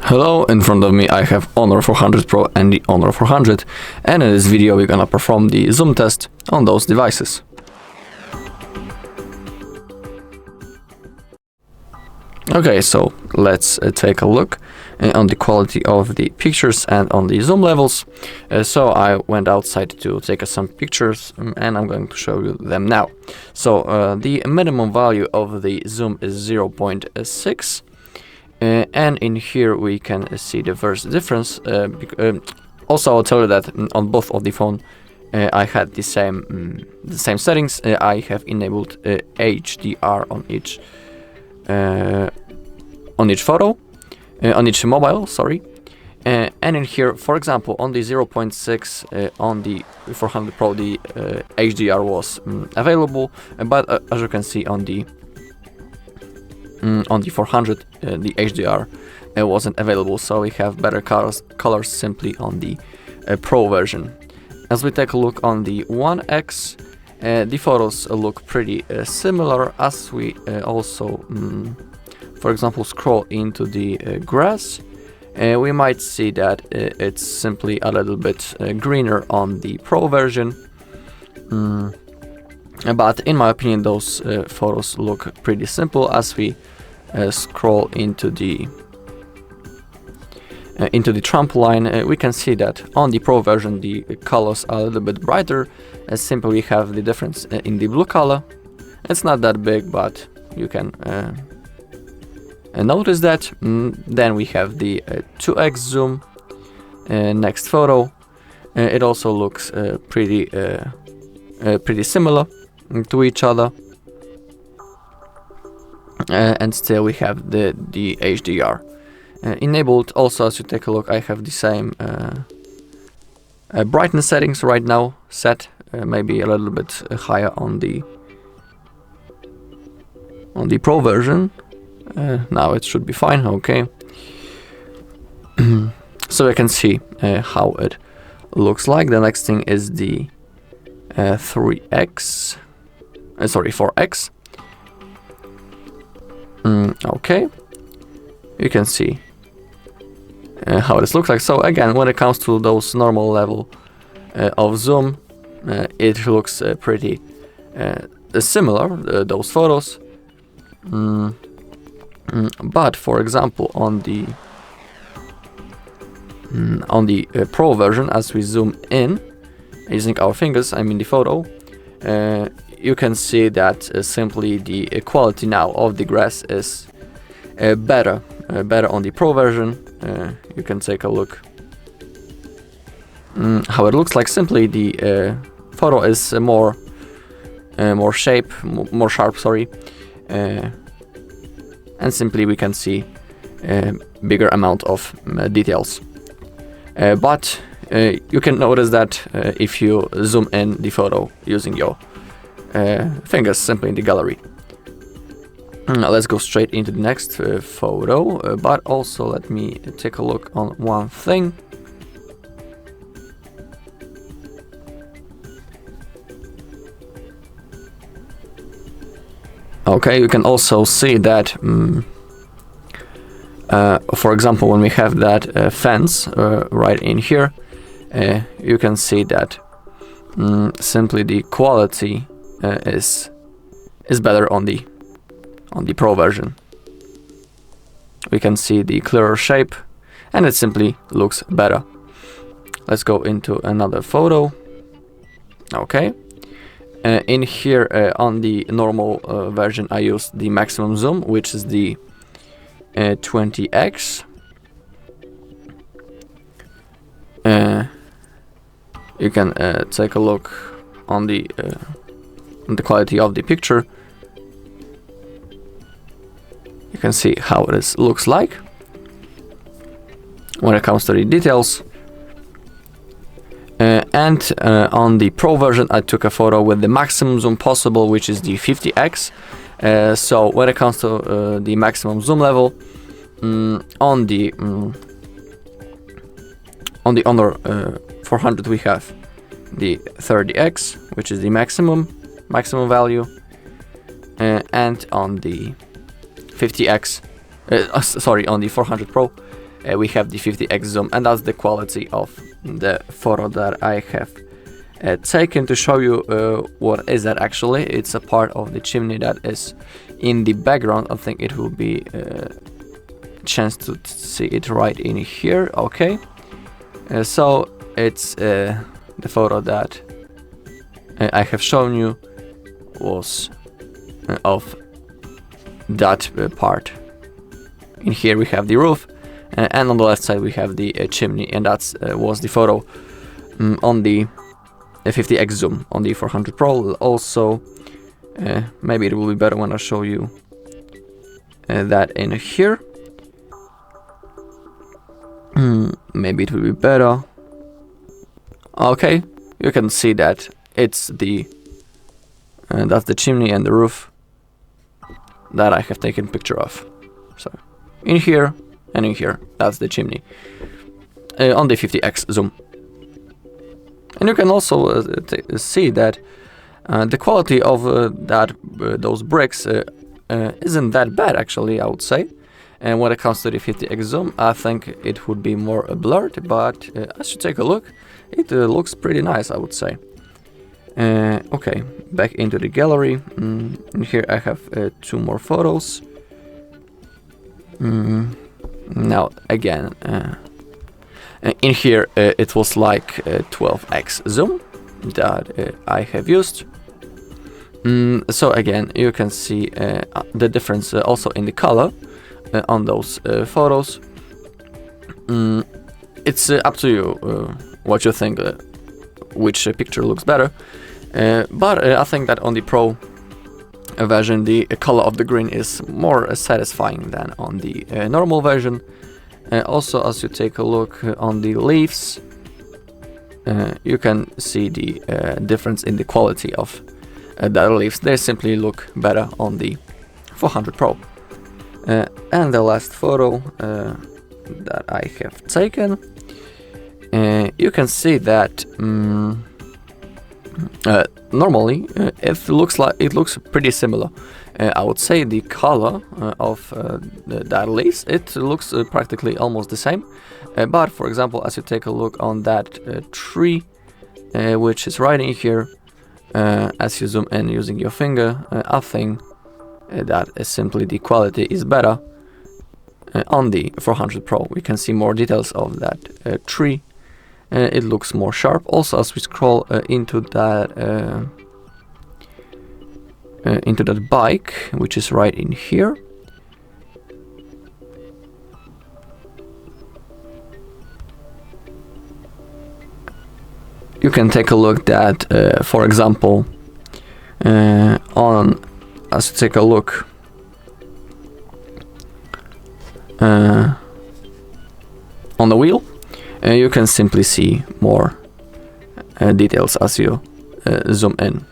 Hello, in front of me I have Honor 400 Pro and the Honor 400, and in this video we're gonna perform the zoom test on those devices. Okay, so let's take a look on the quality of the pictures and on the zoom levels. So I went outside to take some pictures and I'm going to show you them now. So the minimum value of the zoom is 0.6. And in here we can see the first difference. Also, I'll tell you that on both of the phone I had the same settings. I have enabled HDR on each photo, on each mobile. Sorry. And in here, for example, on the 0.6 on the 400 Pro, the HDR was available, but as you can see on the 400 the HDR wasn't available, so we have better colors simply on the Pro version. As we take a look on the 1X, the photos look pretty similar. As we also for example scroll into the grass, we might see that it's simply a little bit greener on the Pro version. But in my opinion those photos look pretty simple. As we scroll into the trampoline, we can see that on the Pro version the colors are a little bit brighter, as simply we have the difference in the blue color. It's not that big, but you can notice that. Then we have the 2x zoom. Next photo, it also looks pretty similar to each other. And still we have the HDR enabled. Also, as you take a look, I have the same brightness settings right now set, maybe a little bit higher on the Pro version. Now it should be fine. Okay. So I can see how it looks like. The next thing is the 4x. Okay, you can see how this looks like. So again, when it comes to those normal level of zoom, it looks pretty similar, those photos. But for example, on the Pro version, as we zoom in using our fingers, I mean the photo, you can see that simply the quality now of the grass is better on the Pro version. You can take a look how it looks like. Simply the photo is more sharp, sorry, and simply we can see bigger amount of details. But you can notice that if you zoom in the photo using your fingers simply in the gallery. Let's go straight into the next photo, but also let me take a look on one thing. Okay, you can also see that for example, when we have that fence right in here, you can see that simply the quality is better on the Pro version. We can see the clearer shape and it simply looks better. Let's go into another photo. Okay, in here on the normal version I used the maximum zoom, which is the 20x. You can take a look on the quality of the picture. You can see how it looks like when it comes to the details. And on the Pro version I took a photo with the maximum zoom possible, which is the 50x. So when it comes to the maximum zoom level, on the Honor 400 we have the 30x, which is the maximum value, and on the 50x, on the 400 Pro, we have the 50x zoom, and that's the quality of the photo that I have taken to show you what is that actually. It's a part of the chimney that is in the background. I think it will be a chance to see it right in here. Okay, so it's the photo that I have shown you was of that part. In here we have the roof, and on the left side we have the chimney, and that was the photo on the 50x zoom on the 400 Pro. Also, maybe it will be better when I show you that in here. Maybe it will be better. Okay, you can see that it's the that's the chimney and the roof that I have taken picture of. So in here and in here, that's the chimney on the 50x zoom. And you can also see that the quality of those bricks isn't that bad actually, I would say. And when it comes to the 50x zoom, I think it would be more blurred, but as you take a look, it looks pretty nice, I would say. Okay, back into the gallery. In here I have 2 more photos. Now again, in here it was like 12x zoom that I have used. So again, you can see the difference also in the color on those photos. It's up to you what you think, which picture looks better. But I think that on the Pro version the color of the green is more satisfying than on the normal version. Also, as you take a look on the leaves, you can see the difference in the quality of the leaves. They simply look better on the 400 Pro. And the last photo that I have taken, you can see that normally it looks pretty similar. I would say the color of that leaves, it looks practically almost the same. But for example, as you take a look on that tree, which is right in here, as you zoom in using your finger, I think that is simply the quality is better on the 400 Pro. We can see more details of that tree. It looks more sharp. Also, as we scroll into that bike, which is right in here, you can take a look that, for example, as you take a look on the wheel, you can simply see more details as you zoom in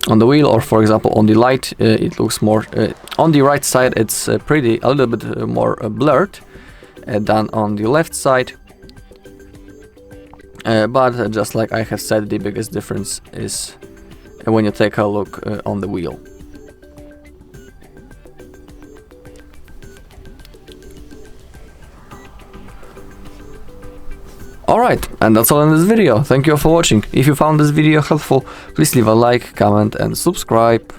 on the wheel, or for example on the light. It looks more on the right side, it's a little bit more blurred than on the left side. But just like I have said, the biggest difference is when you take a look on the wheel. Alright, and that's all in this video. Thank you all for watching. If you found this video helpful, please leave a like, comment and subscribe.